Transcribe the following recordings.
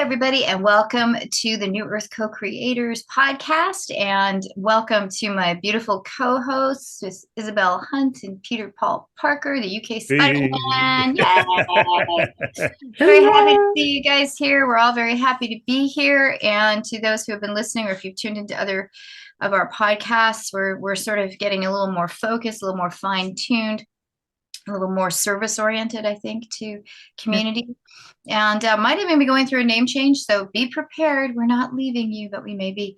everybody, and welcome to the New Earth Co-Creators podcast. And welcome to my beautiful co-hosts, Isabel Hunt and Peter Paul Parker, the UK Spider-Man. Yay! Very happy to see you guys here. We're all very happy to be here. And to those who have been listening, or if you've tuned into other of our podcasts, we're sort of getting a little more focused, a little more fine-tuned, a little more service oriented, I think, to community. And might even be going through a name change. So be prepared. We're not leaving you, but we may be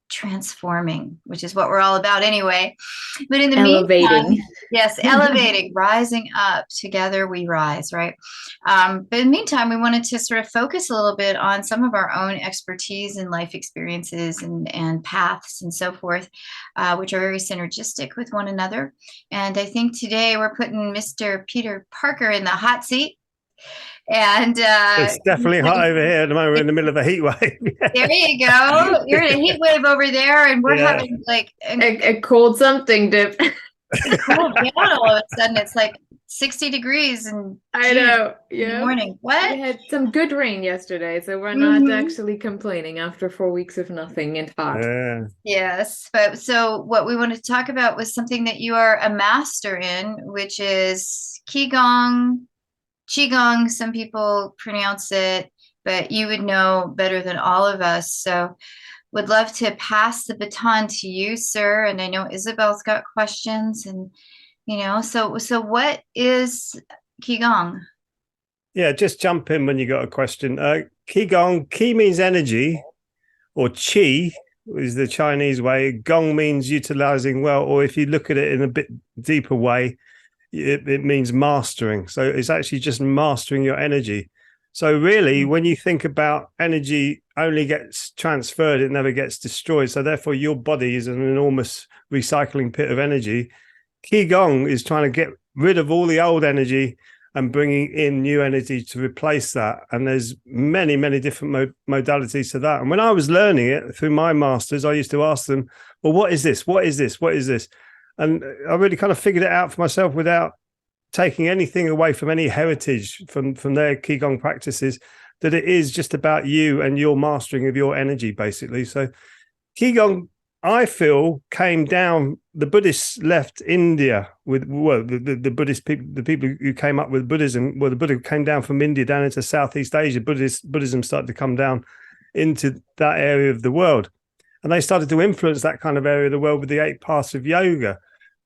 transforming, which is what we're all about anyway. But in the meantime, yes, elevating, rising up, together we rise, right? But in the meantime, we wanted to sort of focus a little bit on some of our own expertise and life experiences and paths and so forth, which are very synergistic with one another. And I think today we're putting Mr. Peter Parker in the hot seat. And it's definitely hot over here at the moment. We're in the middle of a heat wave. There you go. You're in a heat wave over there, and we're having like a cold something, Deb. Cold down all of a sudden. It's like 60 degrees and I know. In the morning. What? We had some good rain yesterday, so we're not actually complaining after 4 weeks of nothing and hot. Yes, but so what we wanted to talk about was something that you are a master in, which is Ki Gong. Ki Gong, some people pronounce it, but you would know better than all of us. So would love to pass the baton to you, sir. And I know Isabel's got questions and, so what is Ki Gong? Yeah, just jump in when you got a question. Ki Gong, Ki means energy, or Qi is the Chinese way. Gong means utilizing well, or if you look at it in a bit deeper way, it means mastering. So it's actually just mastering your energy. So really, when you think about energy only gets transferred, it never gets destroyed. So therefore, your body is an enormous recycling pit of energy. Ki Gong is trying to get rid of all the old energy and bringing in new energy to replace that. And there's many, many different modalities to that. And when I was learning it through my masters, I used to ask them, well, what is this? What is this? What is this? And I really kind of figured it out for myself without taking anything away from any heritage from their Ki Gong practices, that it is just about you and your mastering of your energy, basically. So Ki Gong, I feel, came down, the Buddhists left India with, well, the Buddhist people, the people who came up with Buddhism, well, the Buddha came down from India down into Southeast Asia. Buddhism started to come down into that area of the world. And they started to influence that kind of area of the world with the 8 paths of yoga.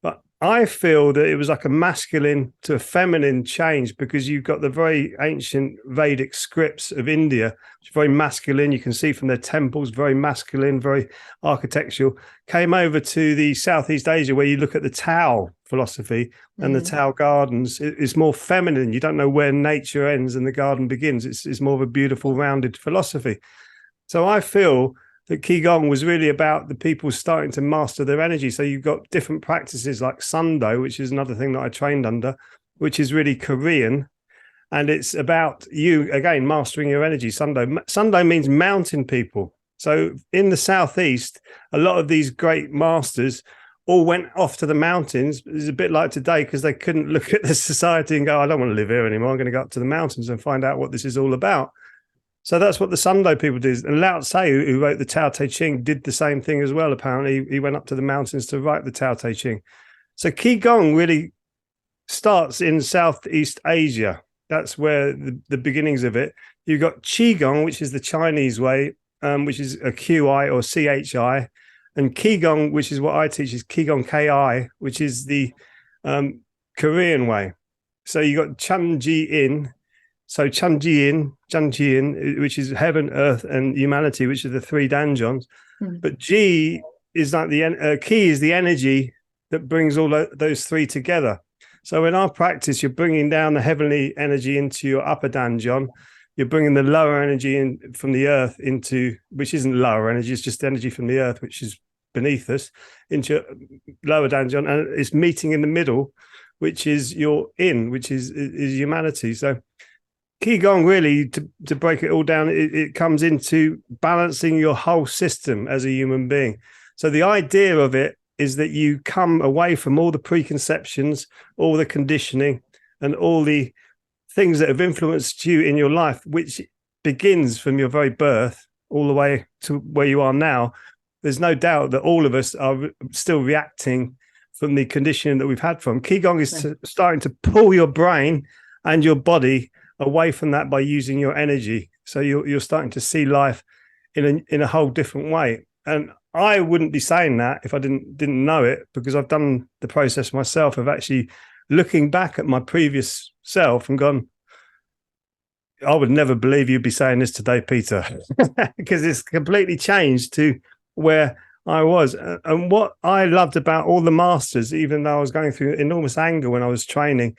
But I feel that it was like a masculine to a feminine change, because you've got the very ancient Vedic scripts of India, which are very masculine. You can see from their temples, very masculine, very architectural. Came over to the Southeast Asia, where you look at the Tao philosophy and the Tao gardens. It's more feminine. You don't know where nature ends and the garden begins. It's more of a beautiful, rounded philosophy. So I feel that Ki Gong was really about the people starting to master their energy. So you've got different practices like Sundo, which is another thing that I trained under, which is really Korean. And it's about you, again, mastering your energy. Sundo means mountain people. So in the Southeast, a lot of these great masters all went off to the mountains. It's a bit like today, because they couldn't look at the society and go, I don't want to live here anymore. I'm going to go up to the mountains and find out what this is all about. So that's what the Sundo people did. And Lao Tse, who wrote the Tao Te Ching, did the same thing as well. Apparently, he went up to the mountains to write the Tao Te Ching. So Ki Gong really starts in Southeast Asia. That's where the beginnings of it. You've got Qi Gong, which is the Chinese way, which is a QI or CHI. And Ki Gong, which is what I teach, is Ki Gong KI, which is the Korean way. So you got Chun Ji In. So Chun Ji In, which is heaven, earth, and humanity, which are the 3 danjons. But Ji is like the Ki is the energy that brings all those 3 together. So in our practice, you're bringing down the heavenly energy into your upper danjon. You're bringing the lower energy in from the earth into, which isn't lower energy, it's just energy from the earth, which is beneath us, into lower danjon, and it's meeting in the middle, which is your in, which is humanity. So Ki Gong, really, to break it all down, it comes into balancing your whole system as a human being. So the idea of it is that you come away from all the preconceptions, all the conditioning, and all the things that have influenced you in your life, which begins from your very birth all the way to where you are now, there's no doubt that all of us are still reacting from the conditioning that we've had from. Qigong is starting to pull your brain and your body away from that by using your energy. So you're starting to see life in a whole different way. And I wouldn't be saying that if I didn't know it, because I've done the process myself of actually looking back at my previous self and gone, I would never believe you'd be saying this today, Peter, because it's completely changed to where I was. And what I loved about all the masters, even though I was going through enormous anger when I was training,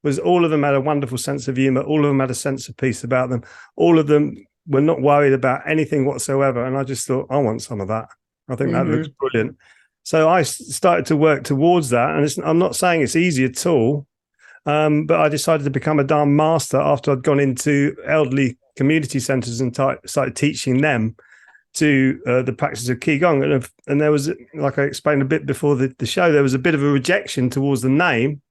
was all of them had a wonderful sense of humor. All of them had a sense of peace about them. All of them were not worried about anything whatsoever. And I just thought, I want some of that. I think that looks brilliant. So I started to work towards that. And I'm not saying it's easy at all, but I decided to become a Dharma master after I'd gone into elderly community centers and started teaching them to the practice of Qigong. And there was, like I explained a bit before the show, there was a bit of a rejection towards the name.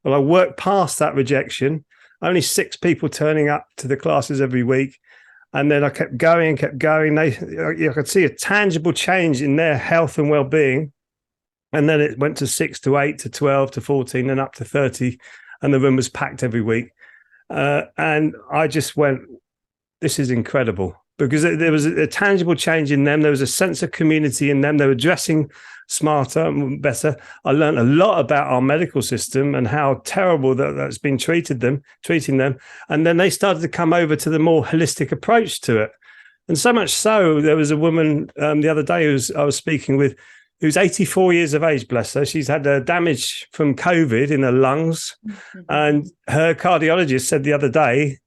Well, I worked past that rejection, only 6 people turning up to the classes every week. And then I kept going. I could see a tangible change in their health and well-being. And then it went to 6 to 8 to 12 to 14 and up to 30. And the room was packed every week. And I just went, this is incredible, because there was a tangible change in them. There was a sense of community in them. They were dressing smarter and better. I learned a lot about our medical system and how terrible that's been treating them. And then they started to come over to the more holistic approach to it. And so much so, there was a woman the other day I was speaking with, who's 84 years of age, bless her. She's had damage from COVID in her lungs. And her cardiologist said the other day,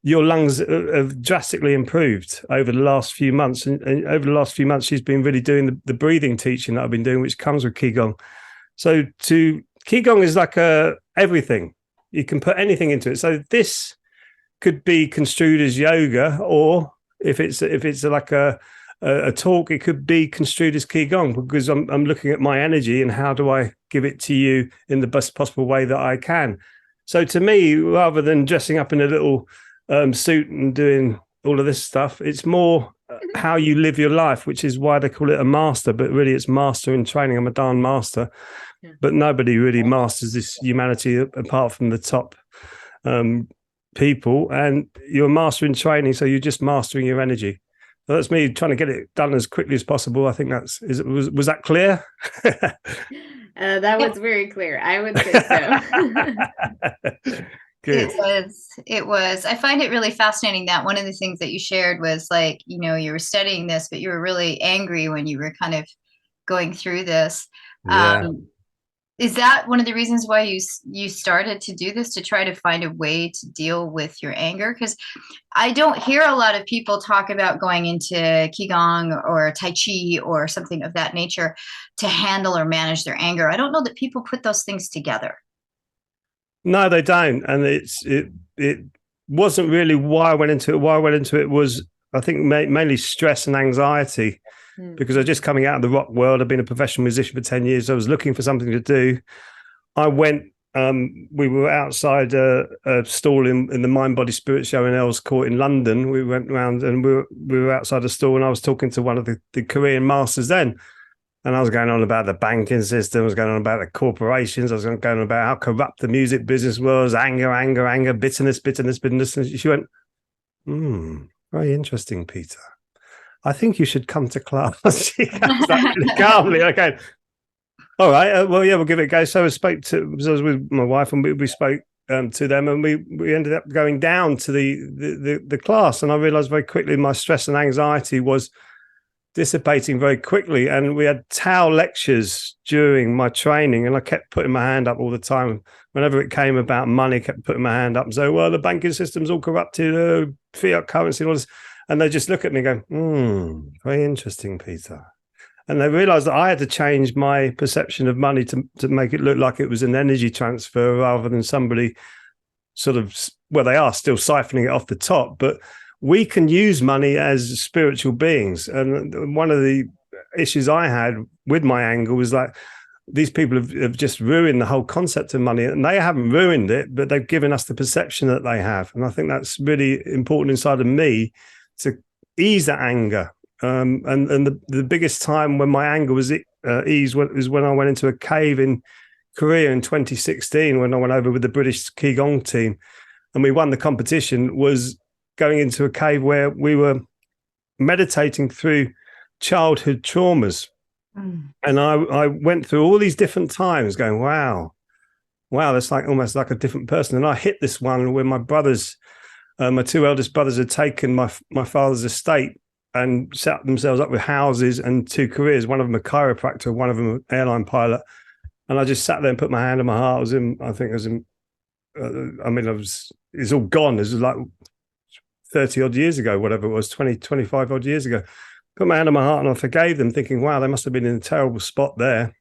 your lungs have drastically improved over the last few months. And over the last few months, she's been really doing the breathing teaching that I've been doing, which comes with Qigong. So Qigong is like everything. You can put anything into it. So this could be construed as yoga, or if it's like a talk, it could be construed as Qigong, because I'm looking at my energy and how do I give it to you in the best possible way that I can. So to me, rather than dressing up in a little suit and doing all of this stuff, it's more how you live your life, which is why they call it a master, but really it's master in training. I'm a Dharma master, but nobody really masters this humanity apart from the top people, and you're a master in training, so you're just mastering your energy. So that's me trying to get it done as quickly as possible. I think was that clear? That was very clear. I would say so. Good. It was. I find it really fascinating that one of the things that you shared was like, you were studying this, but you were really angry when you were kind of going through this. Yeah. Is that one of the reasons why you started to do this, to try to find a way to deal with your anger? Because I don't hear a lot of people talk about going into Qigong or Tai Chi or something of that nature to handle or manage their anger. I don't know that people put those things together. No, they don't, and it wasn't really why I went into it. Why I went into it was, I think, mainly stress and anxiety, because I was just coming out of the rock world. I've been a professional musician for 10 years. I was looking for something to do. I went. We were outside a stall in the Mind Body Spirit show in Earls Court in London. We went around and we were outside a stall, and I was talking to one of the Korean masters then. And I was going on about the banking system, I was going on about the corporations, I was going on about how corrupt the music business was, anger, bitterness. And she went, very interesting, Peter. I think you should come to class. She comes back really calmly. Okay. All right. Well, yeah, we'll give it a go. So I was with my wife, and we spoke to them, and we ended up going down to the class. And I realized very quickly my stress and anxiety was dissipating very quickly, and we had Tao lectures during my training, and I kept putting my hand up all the time whenever it came about money. I kept putting my hand up and say, well, the banking system's all corrupted, fiat currency and all this, and they just look at me and go, very interesting, Peter. And they realized that I had to change my perception of money to make it look like it was an energy transfer rather than somebody sort of, well, they are still siphoning it off the top, but we can use money as spiritual beings. And one of the issues I had with my anger was like, these people have just ruined the whole concept of money, and they haven't ruined it, but they've given us the perception that they have. And I think that's really important inside of me to ease that anger. And the biggest time when my anger was eased was when I went into a cave in Korea in 2016, when I went over with the British Ki Gong team, and we won the competition, was going into a cave where we were meditating through childhood traumas. And I went through all these different times going, wow, that's like almost like a different person. And I hit this one where my brothers, my two eldest brothers, had taken my father's estate and set themselves up with houses and two careers. One of them a chiropractor, one of them an airline pilot. And I just sat there and put my hand on my heart. It's all gone. It was like 30 odd years ago, whatever it was, 25 odd years ago. Put my hand on my heart and I forgave them, thinking, wow, they must have been in a terrible spot there.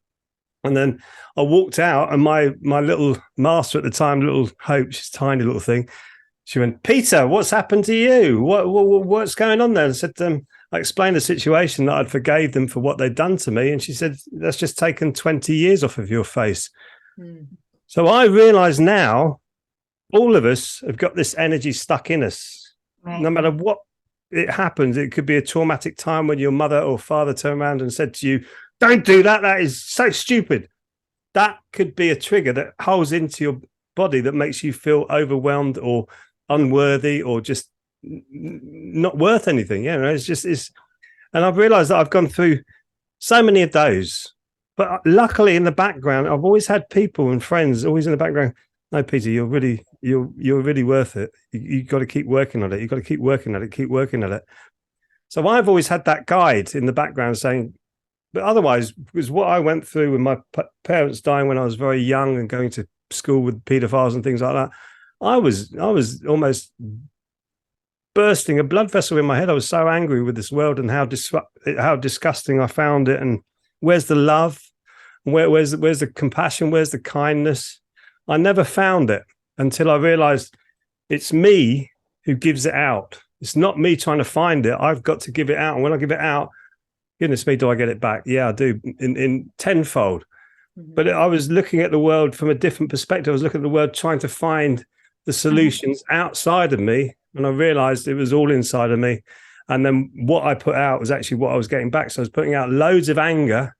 And then I walked out, and my little master at the time, little Hope, she's a tiny little thing, she went, Peter, what's happened to you? What's going on there? And I said, I explained the situation, that I'd forgave them for what they'd done to me. And she said, that's just taken 20 years off of your face. So I realize now, all of us have got this energy stuck in us. Right. No matter what it happens, it could be a traumatic time when your mother or father turned around and said to you, don't do that. That is so stupid. That could be a trigger that holds into your body that makes you feel overwhelmed or unworthy or just not worth anything. You know, and I've realized that I've gone through so many of those, but luckily in the background, I've always had people and friends always in the background. No, Peter, you're really worth it. You got to keep working on it. You've got to keep working at it, keep working at it. So I've always had that guide in the background saying, but otherwise, because what I went through with my parents dying when I was very young and going to school with pedophiles and things like that, I was almost bursting a blood vessel in my head. I was so angry with this world and how disgusting I found it. And where's the love? Where's the compassion? Where's the kindness? I never found it until I realized it's me who gives it out. It's not me trying to find it. I've got to give it out. And when I give it out, goodness me, do I get it back? Yeah, I do, in tenfold. But I was looking at the world from a different perspective. I was looking at the world trying to find the solutions outside of me. And I realized it was all inside of me. And then what I put out was actually what I was getting back. So I was putting out loads of anger.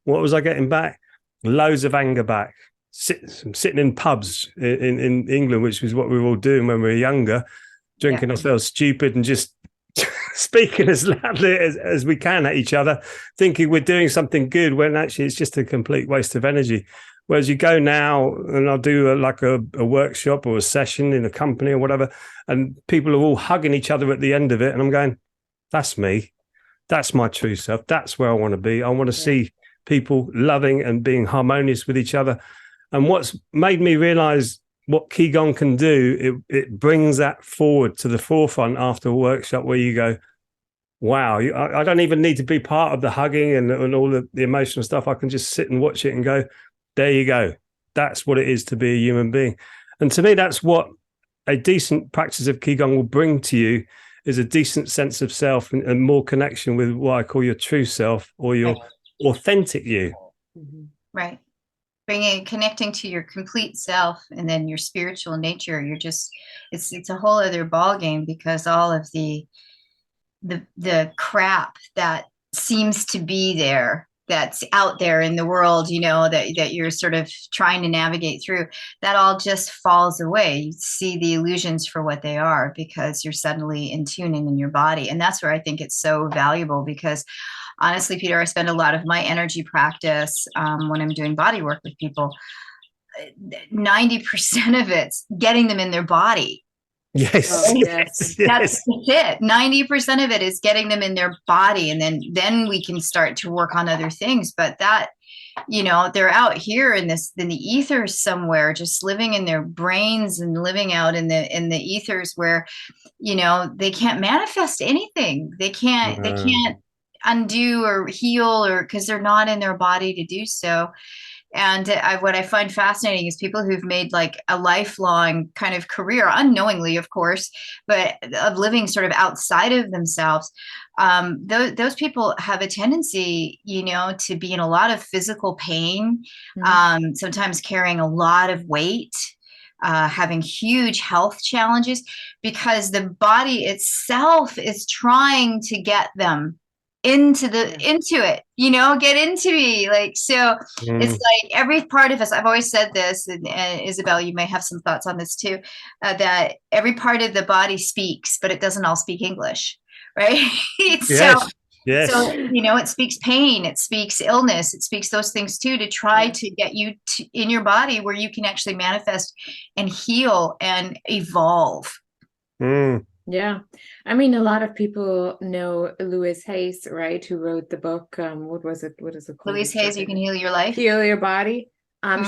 What was I getting back? Loads of anger back. Sitting in pubs in England, which was what we were all doing when we were younger, drinking ourselves stupid and just speaking as loudly as we can at each other, thinking we're doing something good when actually it's just a complete waste of energy. Whereas you go now, and I'll do a workshop or a session in a company or whatever, and people are all hugging each other at the end of it. And I'm going, that's me. That's my true self. That's where I want to be. I want to see people loving and being harmonious with each other. And what's made me realize what Ki Gong can do, it brings that forward to the forefront after a workshop where you go, wow, I don't even need to be part of the hugging and all the emotional stuff. I can just sit and watch it and go, there you go. That's what it is to be a human being. And to me, that's what a decent practice of Ki Gong will bring to you, is a decent sense of self and more connection with what I call your true self or your authentic you. Right. Connecting to your complete self, and then your spiritual nature. You're just, it's a whole other ball game, because all of the crap that seems to be there, that's out there in the world, you know, that you're sort of trying to navigate through, that all just falls away. You see the illusions for what they are, because you're suddenly in tuning in your body. And that's where I think it's so valuable, because honestly, Peter, I spend a lot of my energy practice when I'm doing body work with people. 90% of it's getting them in their body. Yes. Oh, yes. That's it. 90% of it is getting them in their body. And then we can start to work on other things. But that, you know, they're out here in the ethers somewhere, just living in their brains and living out in the ethers where, you know, they can't manifest anything. They can't undo or heal, or because they're not in their body to do so. And what I find fascinating is people who've made like a lifelong kind of career, unknowingly, of course, but of living sort of outside of themselves. Those people have a tendency, to be in a lot of physical pain, sometimes carrying a lot of weight, having huge health challenges, because the body itself is trying to get them into it, get into me. Like, so it's like every part of us, I've always said this, and Isabel, you may have some thoughts on this too, that every part of the body speaks, but it doesn't all speak English, right? Yes. So, it speaks pain, it speaks illness, it speaks those things too, to try to get you in your body where you can actually manifest and heal and evolve. Yeah. I mean, a lot of people know Louise Hayes, right? Who wrote the book. What is it called? Louise Hayes, You Can Heal Your Life. Heal Your Body.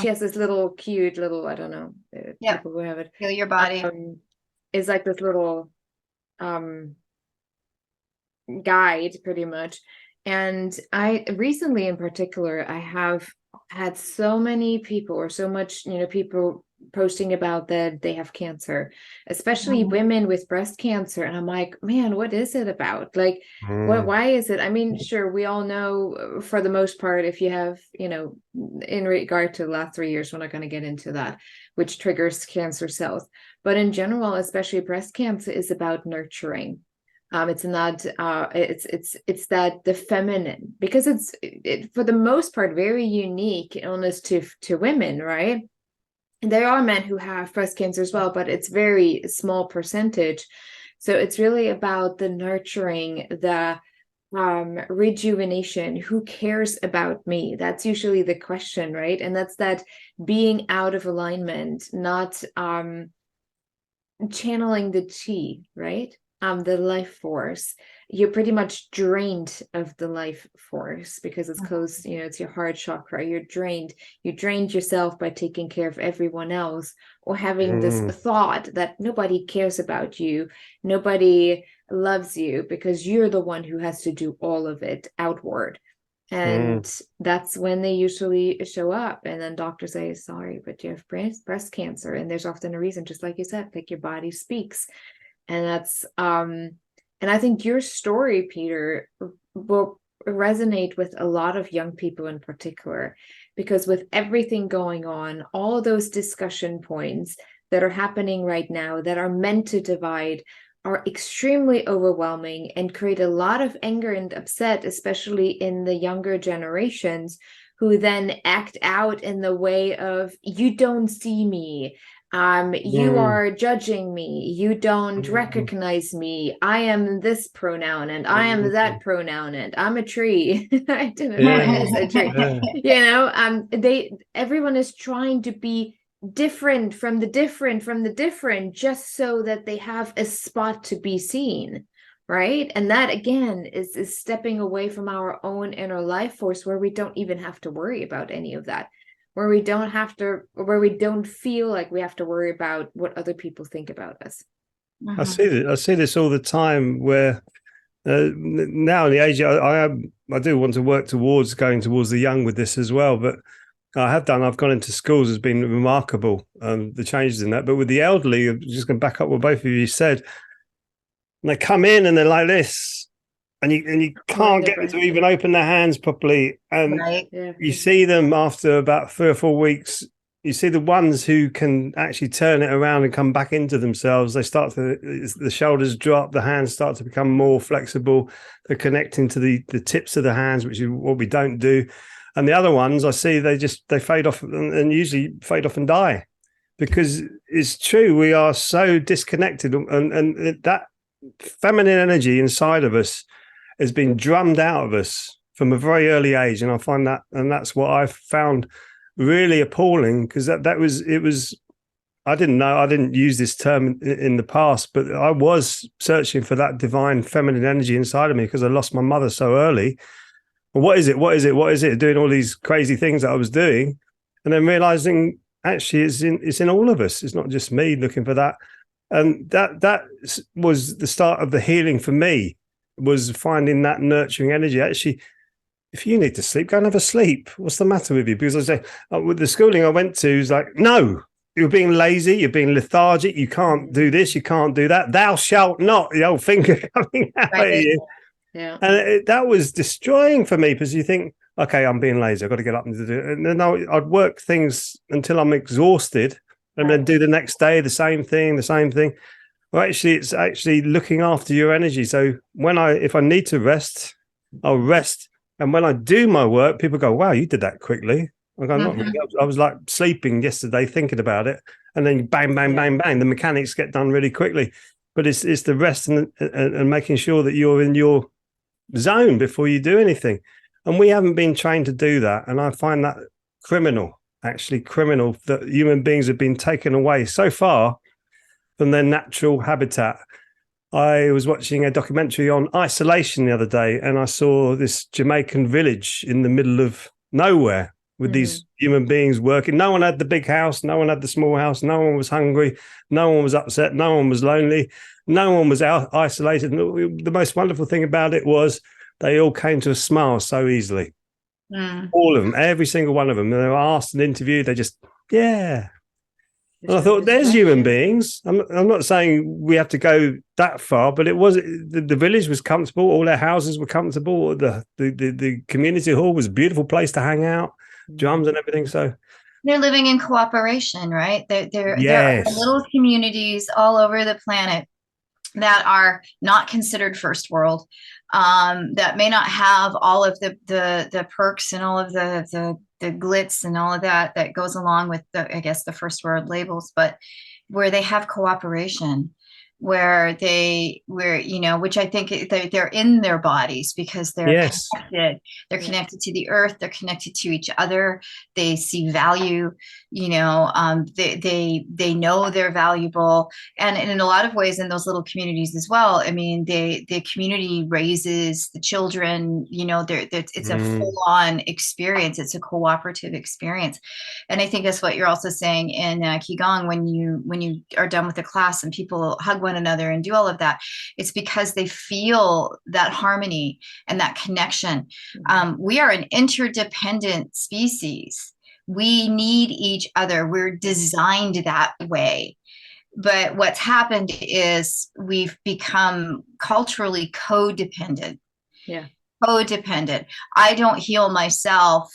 She has this cute little, I don't know, people who have it. Heal Your Body. It's like this little guide pretty much. And I recently in particular, I have had so many people, or so much, people posting about that they have cancer, especially women with breast cancer. And I'm like, man, what is it about? Like, why is it? I mean, sure, we all know for the most part, if you have, in regard to the last 3 years, we're not going to get into that, which triggers cancer cells. But in general, especially breast cancer is about nurturing. It's not, it's that the feminine, because it's for the most part, very unique illness to women, right? And there are men who have breast cancer as well, but it's very small percentage. So it's really about the nurturing, the rejuvenation. Who cares about me? That's usually the question, right? And that's that being out of alignment, not channeling the chi, right? The life force. You're pretty much drained of the life force because it's close, it's your heart chakra. You're drained. You drained yourself by taking care of everyone else, or having this thought that nobody cares about you, nobody loves you, because you're the one who has to do all of it outward. And that's when they usually show up, and then doctors say, sorry, but you have breast cancer. And there's often a reason, just like you said, like your body speaks. And that's and I think your story, Peter, will resonate with a lot of young people in particular, because with everything going on, all those discussion points that are happening right now that are meant to divide are extremely overwhelming and create a lot of anger and upset, especially in the younger generations, who then act out in the way of, you don't see me. You are judging me. You don't recognize me. I am this pronoun and I am that pronoun and I'm a tree. I didn't know a tree. Everyone is trying to be different from the different, just so that they have a spot to be seen, right? And that again is stepping away from our own inner life force, where we don't even have to worry about any of that. Where we don't feel like we have to worry about what other people think about us. I see this all the time, where now in the age I do want to work towards going towards the young with this as well, but I've gone into schools. Has been remarkable, the changes in that. But with the elderly, I'm just going to back up what both of you said. And they come in and they're like this, and you can't get them to even open their hands properly. And you see them after about 3 or 4 weeks, you see the ones who can actually turn it around and come back into themselves. They the shoulders drop, the hands start to become more flexible. They're connecting to the tips of the hands, which is what we don't do. And the other ones I see, they fade off, and usually fade off and die, because it's true. We are so disconnected, and that feminine energy inside of us has been drummed out of us from a very early age. And I find that, and that's what I've found really appalling, because I didn't know, I didn't use this term in the past, but I was searching for that divine feminine energy inside of me, because I lost my mother so early. Well, what is it? Doing all these crazy things that I was doing, and then realizing actually it's in all of us. It's not just me looking for that. And that was the start of the healing for me, was finding that nurturing energy. Actually, if you need to sleep, go and have a sleep. What's the matter with you? Because I say, with the schooling I went to, is like, no, you're being lazy, you're being lethargic, you can't do this, you can't do that. Thou shalt not, the old finger coming out at you. Yeah. And that was destroying for me, because you think, okay, I'm being lazy, I've got to get up and do it. And then I'd work things until I'm exhausted, and then do the next day the same thing. Well, actually, it's actually looking after your energy. So if I need to rest, I'll rest. And when I do my work, people go, wow, you did that quickly. I go, not really. I was like sleeping yesterday, thinking about it. And then bang, bang, bang, bang. The mechanics get done really quickly. But it's the rest and making sure that you're in your zone before you do anything. And we haven't been trained to do that. And I find that criminal that human beings have been taken away so far from their natural habitat. I was watching a documentary on isolation the other day, and I saw this Jamaican village in the middle of nowhere with these human beings working. No one had the big house, no one had the small house, no one was hungry, no one was upset, no one was lonely, no one was isolated. And the most wonderful thing about it was they all came to a smile so easily. All of them, every single one of them. And they were asked and interviewed, they just, yeah. And I thought, there's human beings. I'm not saying we have to go that far, but it was the village was comfortable. All their houses were comfortable. The community hall was a beautiful place to hang out, drums and everything. So they're living in cooperation, right? There are little communities all over the planet that are not considered first world, that may not have all of the perks and all of the glitz and all of that goes along with the first world labels, but where they have cooperation, where which I think they're in their bodies because they're connected. They're connected to the earth. They're connected to each other. They see value. They know they're valuable, and in a lot of ways, in those little communities as well. I mean, the community raises the children. It's a full-on experience. It's a cooperative experience, and I think that's what you're also saying in Ki Gong when you are done with the class and people hug one another and do all of that. It's because they feel that harmony and that connection. We are an interdependent species. We need each other. We're designed that way. But what's happened is we've become culturally codependent. Yeah. Codependent. I don't heal myself.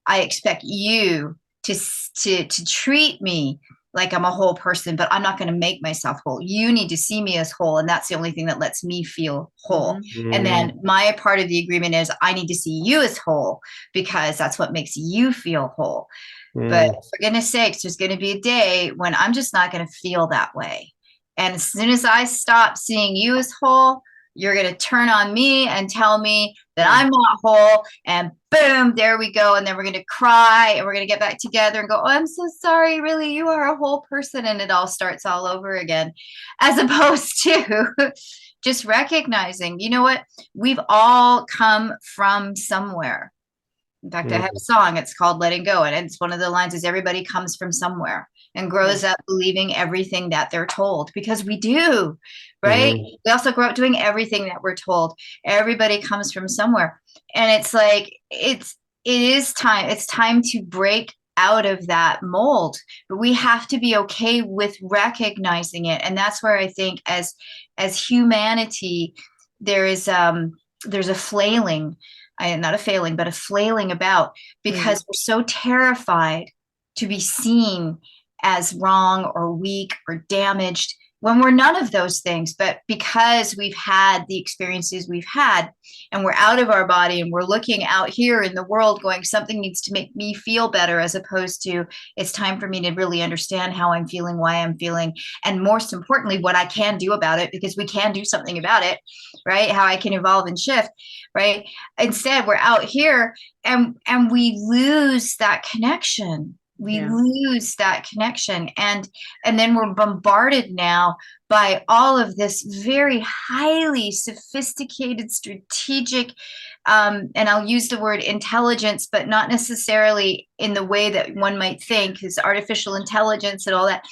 I expect you to treat me like I'm a whole person, but I'm not going to make myself whole. You need to see me as whole. And that's the only thing that lets me feel whole. And then my part of the agreement is I need to see you as whole because that's what makes you feel whole. But for goodness sakes, there's going to be a day when I'm just not going to feel that way. And as soon as I stop seeing you as whole, you're going to turn on me and tell me that I'm not whole, and boom, there we go. And then we're going to cry and we're going to get back together and go, oh, I'm so sorry. Really, you are a whole person. And it all starts all over again, as opposed to just recognizing, you know what? We've all come from somewhere. In fact, I have a song, it's called Letting Go. And it's one of the lines is everybody comes from somewhere and grows up believing everything that they're told, because we do, right? We also grow up doing everything that we're told. Everybody comes from somewhere. And it's like, it's time to break out of that mold, but we have to be okay with recognizing it. And that's where I think as humanity, there's a flailing, not a failing, but a flailing about, because we're so terrified to be seen as wrong or weak or damaged when we're none of those things. But because we've had the experiences we've had and we're out of our body and we're looking out here in the world going, something needs to make me feel better, as opposed to it's time for me to really understand how I'm feeling, why I'm feeling, and most importantly, what I can do about it, because we can do something about it, right? How I can evolve and shift, right? Instead, we're out here and we lose that connection. We lose that connection. And then we're bombarded now by all of this very highly sophisticated, strategic and I'll use the word intelligence, but not necessarily in the way that one might think, because artificial intelligence and all that,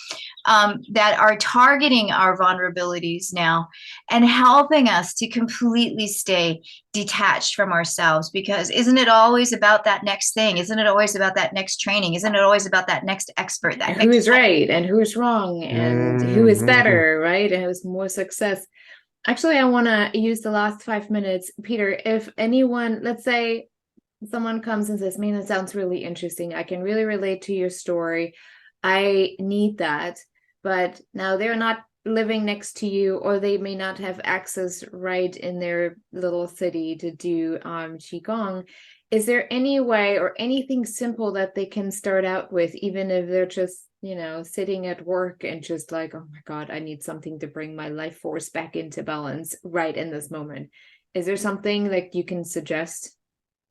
that are targeting our vulnerabilities now and helping us to completely stay detached from ourselves. Because isn't it always about that next thing? Isn't it always about that next training? Isn't it always about that next expert? That who is right and who is wrong and who is better, right? And who has more success. Actually, I want to use the last 5 minutes. Peter, if anyone, let's say someone comes and says, man, that sounds really interesting. I can really relate to your story. I need that. But now they're not living next to you, or they may not have access right in their little city to do Qi Gong. Is there any way or anything simple that they can start out with, even if they're just, sitting at work and just like, oh my God, I need something to bring my life force back into balance right in this moment? Is there something that you can suggest?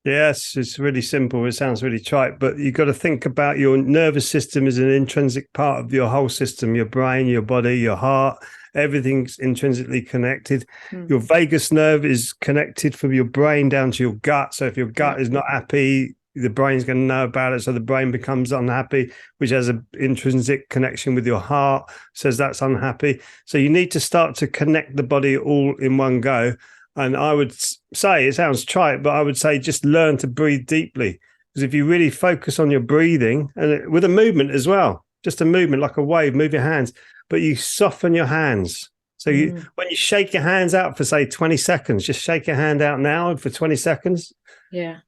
Yes, it's really simple. It sounds really trite, but you've got to think about your nervous system as an intrinsic part of your whole system, your brain, your body, your heart. Everything's intrinsically connected. Your vagus nerve is connected from your brain down to your gut. So if your gut is not happy, the brain's going to know about it. So the brain becomes unhappy, which has an intrinsic connection with your heart, says that's unhappy. So you need to start to connect the body all in one go. And I would say, it sounds trite, but I would say just learn to breathe deeply. Because if you really focus on your breathing, and with a movement as well, just a movement like a wave, move your hands, but you soften your hands. So when you shake your hands out for, say, 20 seconds, just shake your hand out now for 20 seconds. Yeah.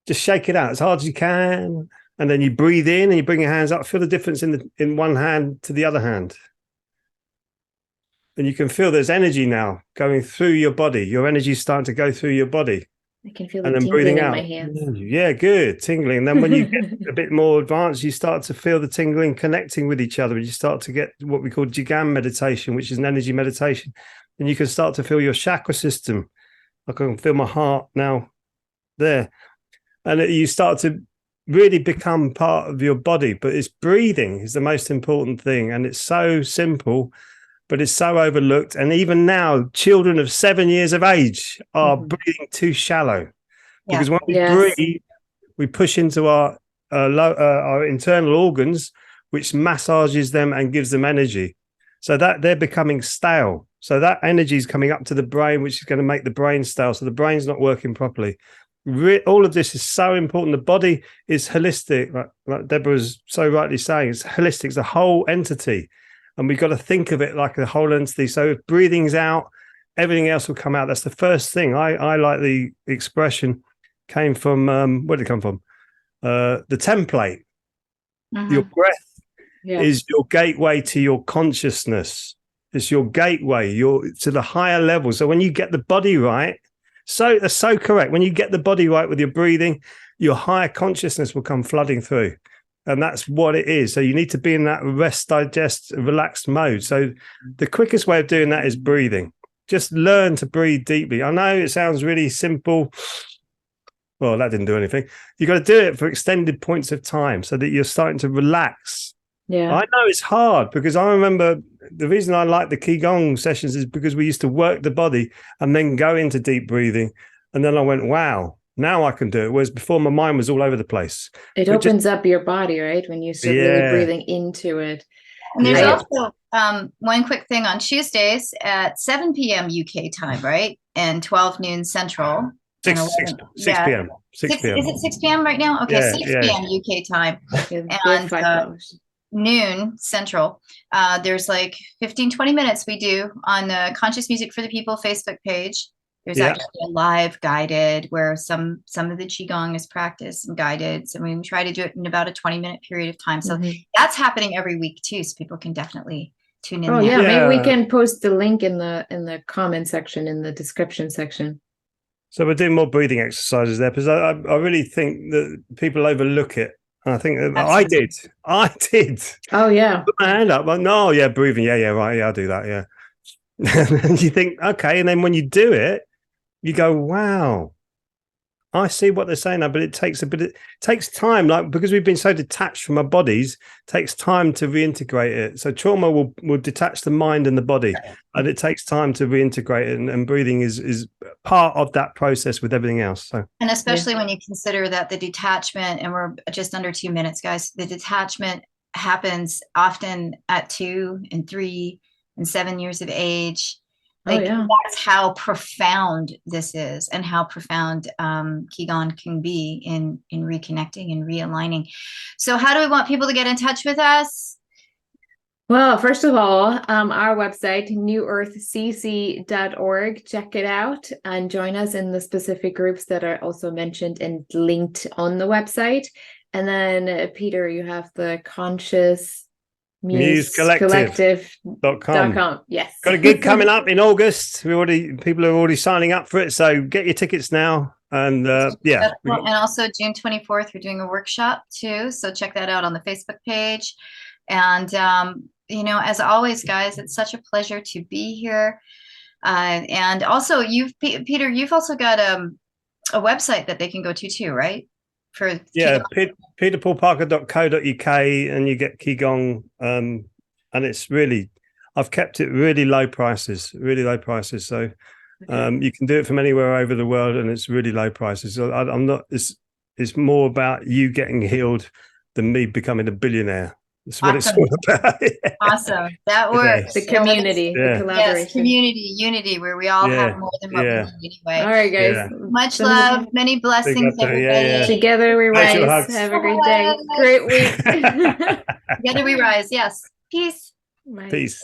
Just shake it out as hard as you can. And then you breathe in and you bring your hands up. Feel the difference in one hand to the other hand. And you can feel there's energy now going through your body. Your energy is starting to go through your body. I can feel the tingling in my hands. Yeah, good. Tingling. And then when you get a bit more advanced, you start to feel the tingling connecting with each other. And you start to get what we call Ki Gong meditation, which is an energy meditation. And you can start to feel your chakra system. I can feel my heart now there. And you start to really become part of your body. But it's breathing is the most important thing. And it's so simple, but it's so overlooked. And even now, children of 7 years of age are breathing too shallow. Because when we breathe, we push into our internal organs, which massages them and gives them energy. So that they're becoming stale. So that energy is coming up to the brain, which is going to make the brain stale. So the brain's not working properly. All of this is so important. The body is holistic, like Deborah was so rightly saying. It's holistic. It's a whole entity. And we've got to think of it like a whole entity. So if breathing's out, everything else will come out. That's the first thing. I like the expression came from, where did it come from? The template. Your breath is your gateway to your consciousness. It's your gateway to the higher level. So when you get the body right, that's so correct. When you get the body right with your breathing, your higher consciousness will come flooding through. And that's what it is. So you need to be in that rest, digest, relaxed mode. So the quickest way of doing that is breathing. Just learn to breathe deeply. I know it sounds really simple. Well, that didn't do anything. You've got to do it for extended points of time so that you're starting to relax. Yeah. I know it's hard because I remember the reason I like the Ki Gong sessions is because we used to work the body and then go into deep breathing. And then I went, wow, now I can do it. Whereas before my mind was all over the place. It opens up your body, right? When you start really breathing into it. And there's also one quick thing on Tuesdays at 7 p.m. UK time, right? And 12 noon Central. 6 p.m. 6 p.m. Is it 6 p.m. right now? Okay, 6 p.m. UK time. And noon Central. There's like 15-20 minutes we do on the Conscious Music for the People Facebook page. There's actually a live guided where some of the Qigong is practiced and guided. So we try to do it in about a 20-minute period of time. So that's happening every week too. So people can definitely tune in. Maybe we can post the link in the comment section, in the description section. So we're doing more breathing exercises there because I really think that people overlook it. I think I did. Oh yeah. Put my hand up. Like, no, breathing. Right. I'll do that. Yeah. And you think, okay. And then when you do it, you go, wow, I see what they're saying now, but it takes takes time, like because we've been so detached from our bodies, it takes time to reintegrate it. So trauma will detach the mind and the body, and it takes time to reintegrate it. And breathing is part of that process with everything else. So, and especially when you consider that the detachment, and we're just under 2 minutes, guys, the detachment happens often at 2 and 3 and 7 years of age. Like, that's how profound this is, and how profound Ki Gong can be in reconnecting and realigning. So how do we want people to get in touch with us? Well, first of all, our website, newearthcc.org, check it out and join us in the specific groups that are also mentioned and linked on the website. And then, Peter, you have the Conscious Muse Collective.com. Yes. Got a gig coming up in August. People are already signing up for it. So get your tickets now. And yeah. And also June 24th, we're doing a workshop too. So check that out on the Facebook page. And, you know, as always, guys, it's such a pleasure to be here. And also Peter, you've also got a website that they can go to too, right? peterpaulparker.co.uk, and you get Ki Gong, and it's really, I've kept it really low prices. So you can do it from anywhere over the world, and it's really low prices. So I'm not, it's more about you getting healed than me becoming a billionaire. That's what it's all about. Awesome. That works. The community, the collaboration. Yes, community, unity, where we all have more than what we need anyway. All right, guys. Much love, many blessings, everybody. Together we rise. Have a great day. Great week. Together we rise. Yes. Peace. Peace.